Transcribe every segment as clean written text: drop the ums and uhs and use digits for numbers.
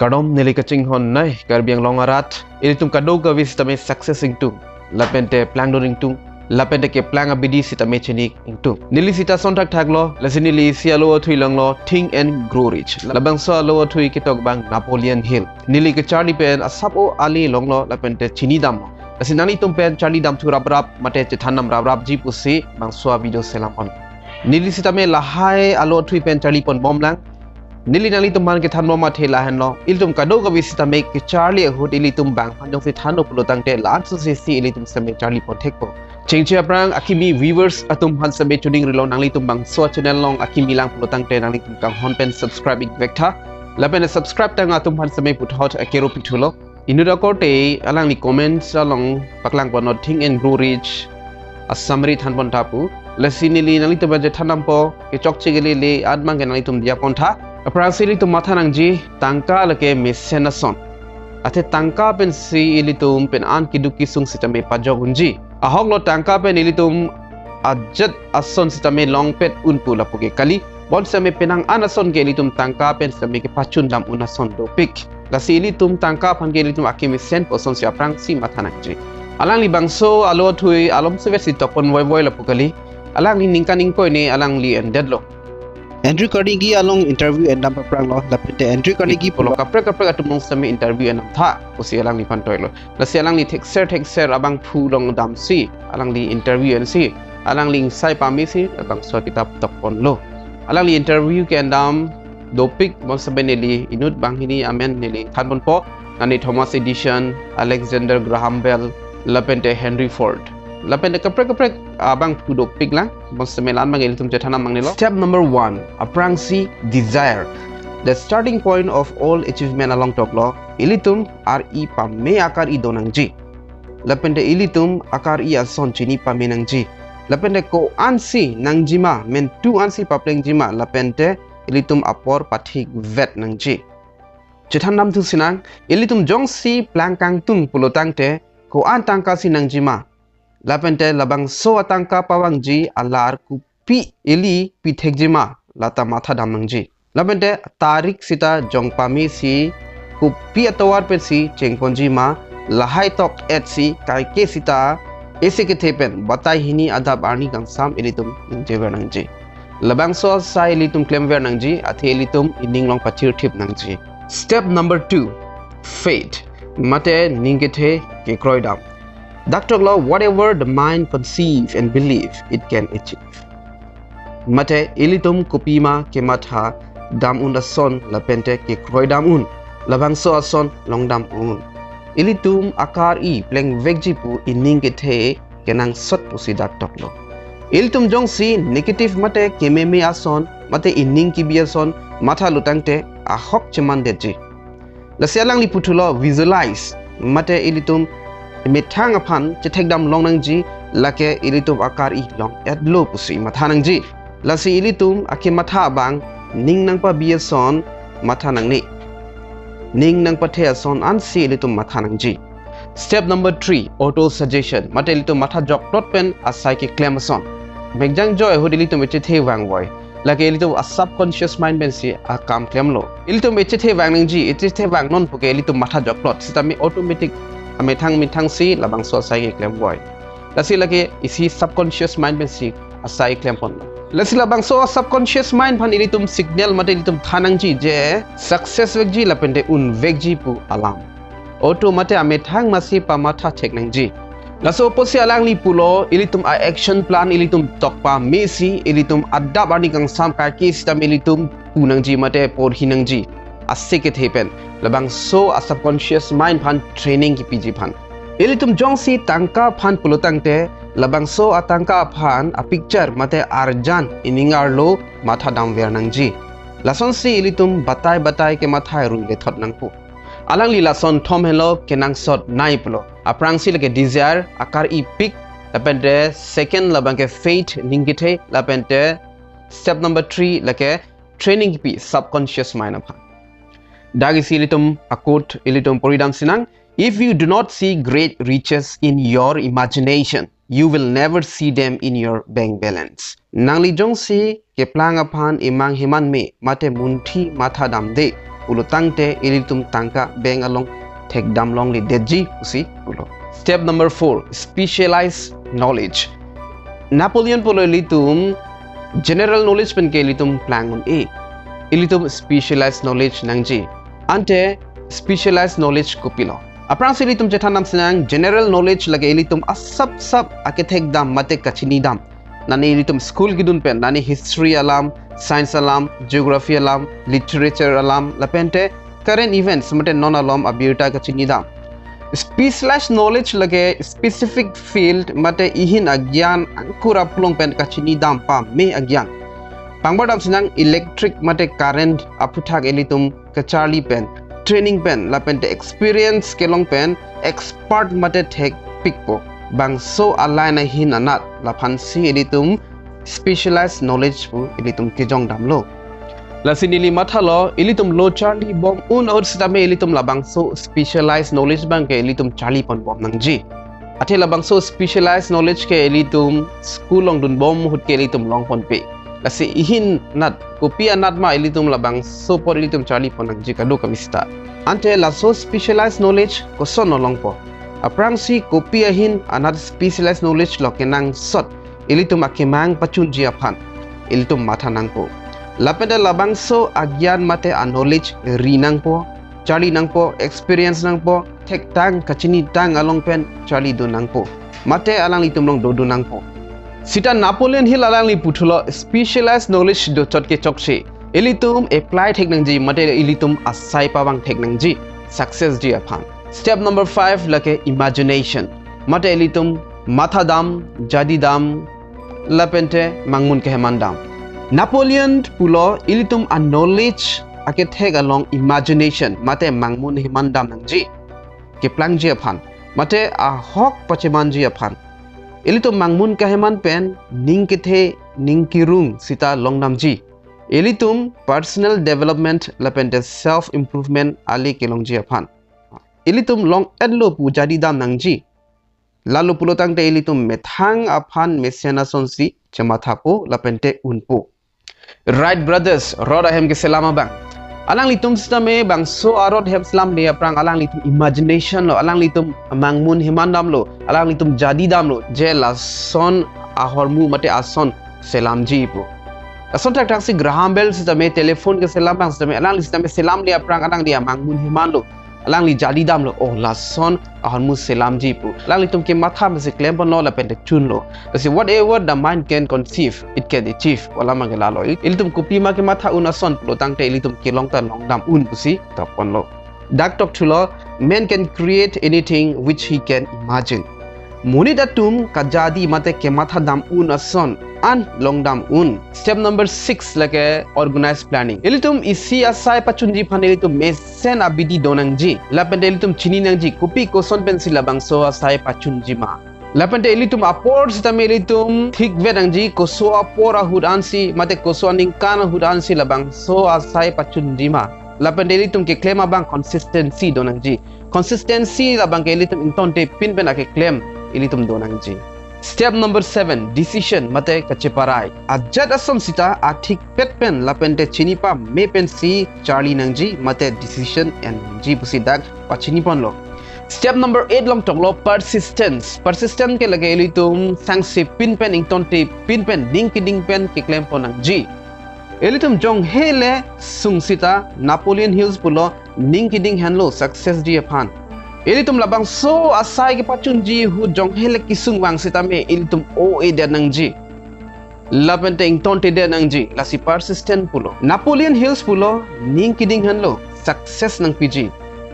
Kadom nili kaching hon nai Karbi ang longarat ilitum kado ka visitame success ingtung lapente plang doring tung lapente ke plang abidi sitame chenik ingtung nili sita sontak thaglo lasinili sialo thui langlo think and grow rich labang so lo thui kitok bang Napoleon Hill nili ke Charlie pen asapo ali longlo lapente chini dam lasinani tum pen Charlie dam thu rap mate Chethan nam rap ji pusi bang so video selam on nili sitame lahai alo thui pen Charlie pon bom lang nili nali tumban ke than mama thela han lo iltum kado ka visita make ke Charlie hot ilitum bang hanjong se thano pulotang te lan so se si ilitum same Charlie pon thek ko chengche aprang akimi viewers atum han same tuning rilong nangli tumbang so channel long akimi lang pulotang te nangli tum kang hon pen subscribing vector lapen subscribe tang atum han same put hot akero pithulo inuda kote alang ni comments along paklang pon not think and grow rich a summary than pon tapu lasinili nangli tumba je thanam po ke chokche gele le admang ke nangli tum dia pon tha Aprasili tu mata nangji tangka lake mesenason. Ate tangka pen si ilitum pen an kiduki sung sitame pajogunji. Ahok lo tangka pen ilitum ajat ason sitame long pet unpu lapuge kali. Bon same penang anason ke ilitum tangka pen sitame ke pacun dam unason dopik. Lasi ilitum tangka pan ke ilitum akimi sen poson si aprang si mata nangji. Alang li bangso alo thui alom sevet si topon voy lapukali. Alang li ningko ini alang li endedlo. Andrew Carnegie along interview and number prang lo lapente Andrew Carnegie polo kapre atumong sami interview and tha usi alang ni pantoi lo lasi alang ni texer abang phu long dam si alang li interview and si alang ling sai pami si abang so kitab topon lo alang li interview ke andam dopik mon sabeneli inut bang hini amen nili thanpon po nani Thomas Edison Alexander Graham Bell lapente Henry Ford lapente kapre abang phu dopik lang Semelan mangilitum Chethan mangnilo. Step number 1, aprangsi desire. The starting point of all achievement along toklo ilitum ri pamme akar I donangji. Lapende ilitum akar I ason chini pamme nangji. Lapende ko ansi nangjima men tu ansi paplengjima lapente ilitum apor pathik vet nangji. Chethan nam tu sinang ilitum jongsi plangkang tung pulotangte ko an tangka si nangjima. Lapente labang so atangka pawangji alar kupi ili pithekjima lata matha damangji lapente tarik sita jongpami si kupi atawar pe si chengponjima lahai tok et si kaike sita ese ke thepen batai hini adha barni gangsam ilitum injever nangji labang so sai ilitum klemver nangji athe ilitum ininglong pathir thip nangji. Step number 2, faith mate ningethe ke kroidam. Dr. Law, whatever the mind conceive and believe, it can achieve. Mate ilitum kupima ke matha dam un ason lapente ke kroy dam un labang so ason long dam un ilitum akar I pleng vegjipu ining ke the kenang sot pusi Dr. Law. Ilitum jongsi negative mate kememe ason mate ining ki biason matha lutangte ahok cheman deji. Lasialang li putulo visualize mate ilitum Mithang apan cetekdam long nangji lake ilitum akar I long edlo pusi matha nangji lasi ilitum ake matha bang ning nang pa biason matha nangni ning nang pa theason ansi ilitum matha nangji. Step number 3, auto suggestion mate ilitum matha jok plot pen asai ke clamason bengjang joy hod ilitum chethe wang boy lake ilitum a subconscious mind ben si a kam klemlo ilitum chethe wang nangji chethe wang non puke ilitum matha jok plot sitami automatic mitang si labang so sai klem boy lasi lagi isi subconscious mind ben si asai klem pon lasi labang so subconscious mind pan ilitum signal mate ilitum thanangji je success vegji lapende un vegji pu alam auto mate ametang masi pamatha teknangji laso posi alang li pulo ilitum a action plan ilitum tokpa mesi ilitum adda barni kang sam ka ki system ilitum punangji mate por hinangji asik it happen labang so a subconscious mind pan training ki piji pan ilitum jongsi tangka pan pulutangte labang so atangka pan a picture mate arjan iningar lo matha dam ver nangji lason si ilitum batai ke matha ru le thot nangpu alang li lason thom hello kenang sot nai pulo aprang si leke desire akar I pick lapente second labang ke faith ningite lapente step number 3 leke training ki pi subconscious mind pan Dagisi ilitum akut ilitum poridam sinang. If you do not see great riches in your imagination, you will never see them in your bank balance. Nangli jongsi ke plang apan imang himan me mate munthi matha dam de pulo tangte ilitum tangka beng along tek dam long li deji pusi pulo. Step number 4, specialized knowledge. Napoleon pulo ilitum general knowledge pen ke ilitum plangun e. Ilitum specialized knowledge nangji. Ante specialized knowledge kupilo. Aprang ilitum Chethan nam senang general knowledge lagi ilitum asap ake tek dam mate kachini dam. Nani ilitum school gidun pen nani history alam, science alam, geography alam, literature alam, lapente current events mate non alam abirta kachini dam. Specialized knowledge lage specific field mate ihin agyan angkura pulong pen kachini dam pa me agyan. Pangbadam senang electric mate current aputak ilitum kacharli pen, training pen lapente experience kelong pen, expert mate tek pikpo. Bang so alai na hin anat lapan si ilitum specialized knowledge pu ilitum kejong damlo. Lasinili mathalo ilitum lo charli bom un or sitame ilitum labang so specialized knowledge bang ke ilitum charli pon bom nangji. Ate labang so specialized knowledge ke ilitum school long dun bom hut ke ilitum long pon pe. Lasi ihin nat kopi anat ma ilitum labang so por ilitum charli pon nangji kado kamista. Ante la so specialized knowledge ko son no long po. Aprang si kopi ahin another specialized knowledge lo kenang sot ilitum akemang pachun jiapan ilitum mata nangpo lapeda labang so agyan mate a knowledge rinang po charli nang po experience nang po tek tang kachini tang along pen charli do nang po mate alang litum long do nang po sita Napoleon Hill alang li putulo specialized knowledge do chot ke chokse ilitum apply tek nang ji mate ilitum asai pawang tek nang ji success jiapan. Step number 5 lake imagination. Mate ilitum matha dam, jadi dam, lapente mangmun keheman dam. Napoleon pulo ilitum a knowledge ake tek along imagination. Mate mangmun heman dam nangji. Ke plang ji apan. Mate a hok pacheman ji apan. Ilitum mangmun keheman pen ning kethe ning kirung sita long namji. Ilitum personal development lapente self improvement ali kelong ji apan. Ilitum long edlo pu jadi dam nangji. Lalu pulotang te ilitum methang apan mesiana sonsi cemathapo lapente unpo. Right brothers, rod ahem ke selama bang. Alang litum sistame bang so arod hem selam dia prang alang litum imagination lo, alang litum mangmun himandam lo, alang litum jadi dam lo. Je la son ahormu mate ason selam ji po. Ason tak taksi Graham Bell sistame telefon ke selam bang sistame alang sistame selam dia prang alang dia mangmun himan lo. Alang li jadi dam lo oh lason ahon mu selam ji pu alang li tum ke matha mese claim no la pente chun lo kasi whatever the mind can conceive it can achieve wala mangela lo il tum kupi ma ke matha un ason lo tang te li tum ke long ta long dam un pusi tapon lo dak tok thulo man can create anything which he can imagine muni datum kajadi mate ke matha dam un ason an long dam un. Step number 6 lake organized planning. Ilitum isi asai pachunji phane ilitum mesen abidi donangji. Lapente ilitum chini nangji kupi koson pencil labang so asai pachunji ma. Lapente ilitum apor sitame ilitum thik vedangji koso apor ahud ansi mate koso aning kan ahud ansi labang so asai pachunji ma. Lapente ilitum ke claim abang consistency donangji. Consistency labang ke ilitum intonte pin pen ake claim ilitum donangji. Step number 7 decision mate kacheparai ajat asam sita athik pet pen lapente chinipa me pen si charlie nangji mate decision and ji pusidak pachini pon lo. Step number 8 long toklo persistence ke lage elitum sangse pin pen ingtonte pin pen ding pen ke claim pon nangji elitum jong hele sung sita Napoleon Hills pulo ning kiding hanlo success ji aphan ilitum labang so asai ke pachun ji hu jong hele kisung wang sitame ilitum o e de nangji lapente ingtonte de nangji lasi persistent pulo Napoleon Hills pulo ning kiding hanlo success nang piji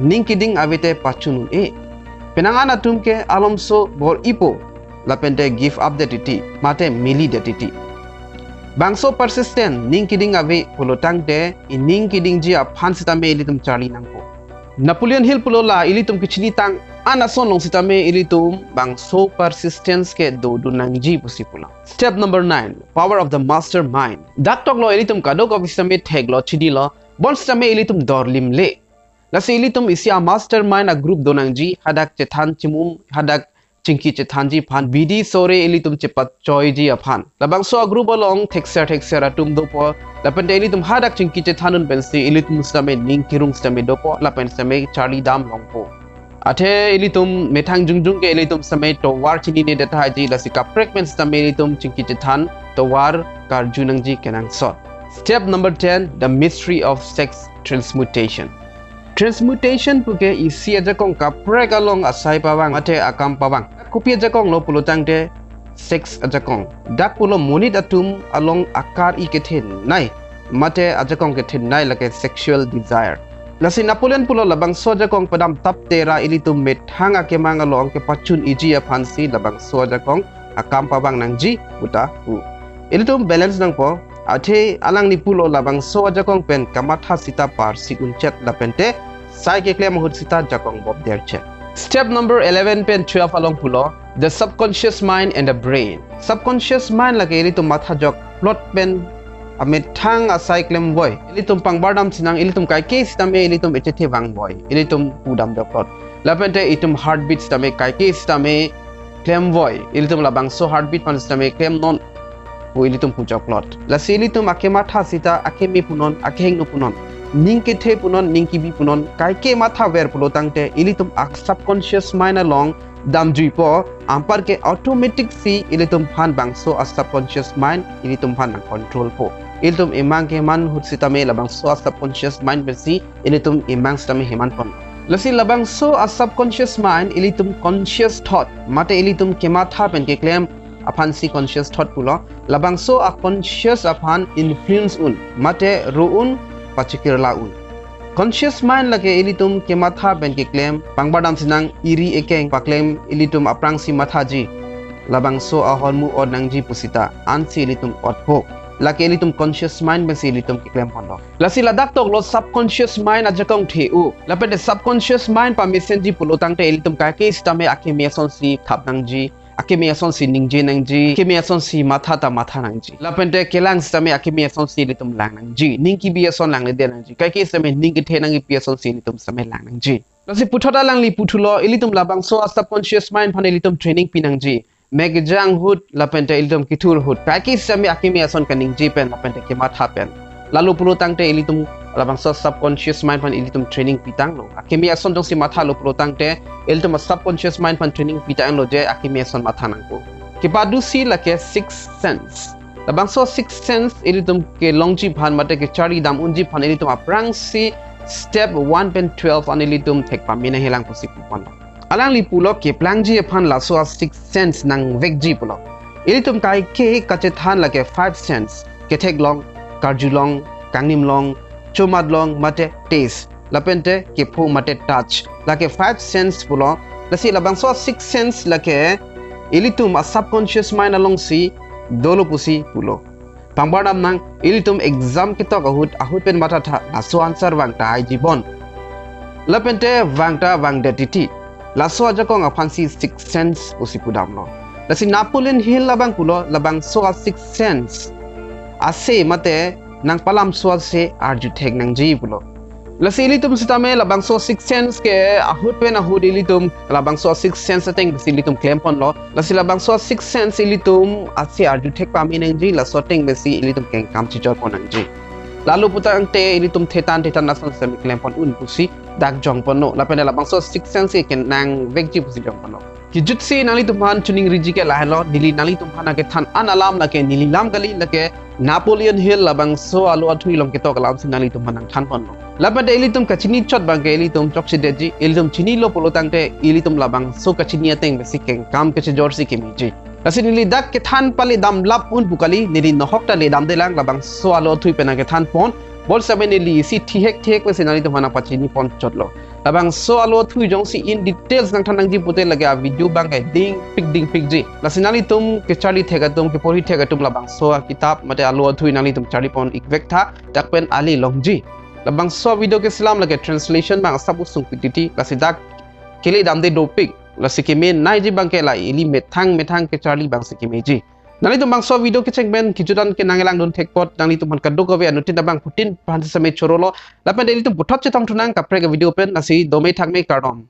ning kiding avete pachun e penangana tumke alomso bor ipo lapente give up the titi mate mili de titi bangso persistent ning kiding ave pulo tangte ning kiding ji aphan sitame ilitum charlie nangpo Napoleon Hill pulo la ilitum kichini tang anason long sitame ilitum bang so persistence ke do nangji pusi pula. Step number 9 power of the mastermind. Dak tok lo ilitum kadok of sitame theg lo chidi lo bon sitame ilitum dorlim le. Lasi ilitum isia mastermind a group do nangji hadak Chethan Chemum hadak Cingki Chethan ji phan bidi sore ilitum cepat coy ji aphan. Labang so group along texer atum dopo. Lapan ilitum hadak cingki Chethanun pensi ilitum stame ning kirung stame dopo. Lapan stame Charlie dam longpo. Ate ilitum metang jungjung ke ilitum stame to war chini ne data haji lasika prekmen stame ilitum cingki Chethan to war karjunang ji kenang sot. Step number 10, the mystery of sex transmutation. Transmutation puke isi aja kong kaprek along asai pawang mate akam pawang. Kupi aja kong lo pulutang de sex aja kong. Dak pulo monit atum along akar ikethin nai mate aja kong kethin nai lake sexual desire. Lasi Napoleon pulo labang soja kong padam tap tera ilitum methang akemang along ke pacun iji apansi labang soja kong akam pawang nangji buta hu. Ilitum balance nang po. Ate alang ni pulo labang so jakong pen kamatha sita par si unchet lapente sai ke klem hut sita jakong bob derche. Step number 11 pen 12 along pulo the subconscious mind and the brain. Subconscious mind lagi ilitum matha jok plot pen amit thang asai klem boy ilitum pangbardam sinang ilitum kai ke stame ilitum ethe wang boy ilitum pudam the plot lapente itum heartbeat stame kai ke stame klem boy ilitum labang so heartbeat pan stame klem non ilitum puja plot la silitum akematha sita akemi punon akheng no punon ningke the punon ningki bi punon kaike matha ver pulotangte ilitum subconscious mind along dam juipo ampar ke automatic si ilitum phan bangso subconscious mind ilitum phan control po ilitum imang ke man hut sita me labang so subconscious mind besi ilitum imang sita me heman pon lasi labang so subconscious mind ilitum conscious thought mate ilitum kematha pen ke claim upon si conscious thought pulo labang so a conscious upon influence un mate ruun pachikirla un conscious mind lage ilitum ke matha ben ke claim pangbadam sinang iri ekeng paklem ilitum aprang si matha ji labang so a honmu od nangji pusita ansi ilitum otpo lake ilitum conscious mind ben si ilitum ke claim hondo lasi ladak tok lo subconscious mind ajakong theu lapede subconscious mind pa mesenji pulo tangte ilitum ka ke stame akemiason si thap nangji akemiason si ningji nangji akemiason si matha ta matha nangji lapente kelang stame akemiason si litum lang nangji ningki biason lang le de nangji kai ke stame ningki the nangi piason si litum stame lang nangji lasi puthota lang li puthulo ilitum labang so subconscious mind phane litum training pinangji megjang hut lapente ilitum kitur hut kai ke stame akemiason kaningji pen lapente ke matha pen lalu pulo tangte ilitum labang so subconscious mind pan ilitum training pitang lo akemiason jong si matha lo pulo tangte ilitum subconscious mind pan training pitang lo je akemiason matha nangko kipadu si lake sixth sense labang so sixth sense ilitum ke longji phan mate ke chari dam unji phan ilitum aprang si step 1 pen 12 an ilitum thek pamina helang posik pon alang li pulo ke plangji phan la so sixth sense nang vekji pulo ilitum kai ke Chethan lake 5 sense ke thek long karjulong kangnim long chomat long mate taste lapente ke phu mate touch lake 5 sense pulo lasi labang so 6 sense lake ilitum a subconscious mind along si dolo pusi pulo pangbadam nang ilitum exam ketok ahut pen mata tha laso answer wangta ai jibon lapente wangta wangde titi laso aja kong afansi 6 sense pusi pudam lo lasi Napoleon Hill labang pulo labang so 6 sense ase mate nang palam so se arju thek nang ji pulo lasi ilitum sitame labang so 6 sense ke ahut pen ahut ilitum labang so 6 sense teng ilitum claim pon lo lasi labang so 6 sense ilitum ase arju thek pami nang ji la so teng besi ilitum keng kam chi jor pon nang ji lalu putang te ilitum thetan nasan sem claim pon un pusi dak jong pon no lapene labang so 6 sense ke nang vekji pusi jong pon no kijutsi nali tumhan tuning riji ke lahlo nili nali tumhana ke than analam lake nili lam gali lake Napoleon Hill labang so alu athui lom ke tok lam sinali tumhanang than pon labade ilitum kachini chot bang ke ilitum chok sideji ilitum chini lo polotang te ilitum labang so kachini ateng besikeng kam ke jorsi ke miji asin nili dak ke than pali dam lap un bukali nili nohok ta le dam delang labang so alu athui pena ke than pon bol sebenili si Thihek we sinali tumhana pachini pon chot lo labang so alo thui jong si in details nang thanang ji pute lage video bang kai ding pik ji lasinali tum ke chali thega tum ke pori thega tum labang so kitab mate alo thui nali tum chari pon ikvek tha takpen ali longji labang so video ke salam lage translation bang sabu sung pititi lasidak kele dam de dopik lasike men nai ji bang ke la ili methang ke chali bang sike meji nali tum bang so video ke cheng ben kijudan ke nangelang don thekpot nali tum man kaddo kobe anutin bang putin pan same chorolo lapen deli tum buthot chetam thunang kapre ke video pen nasi domei thakme kardom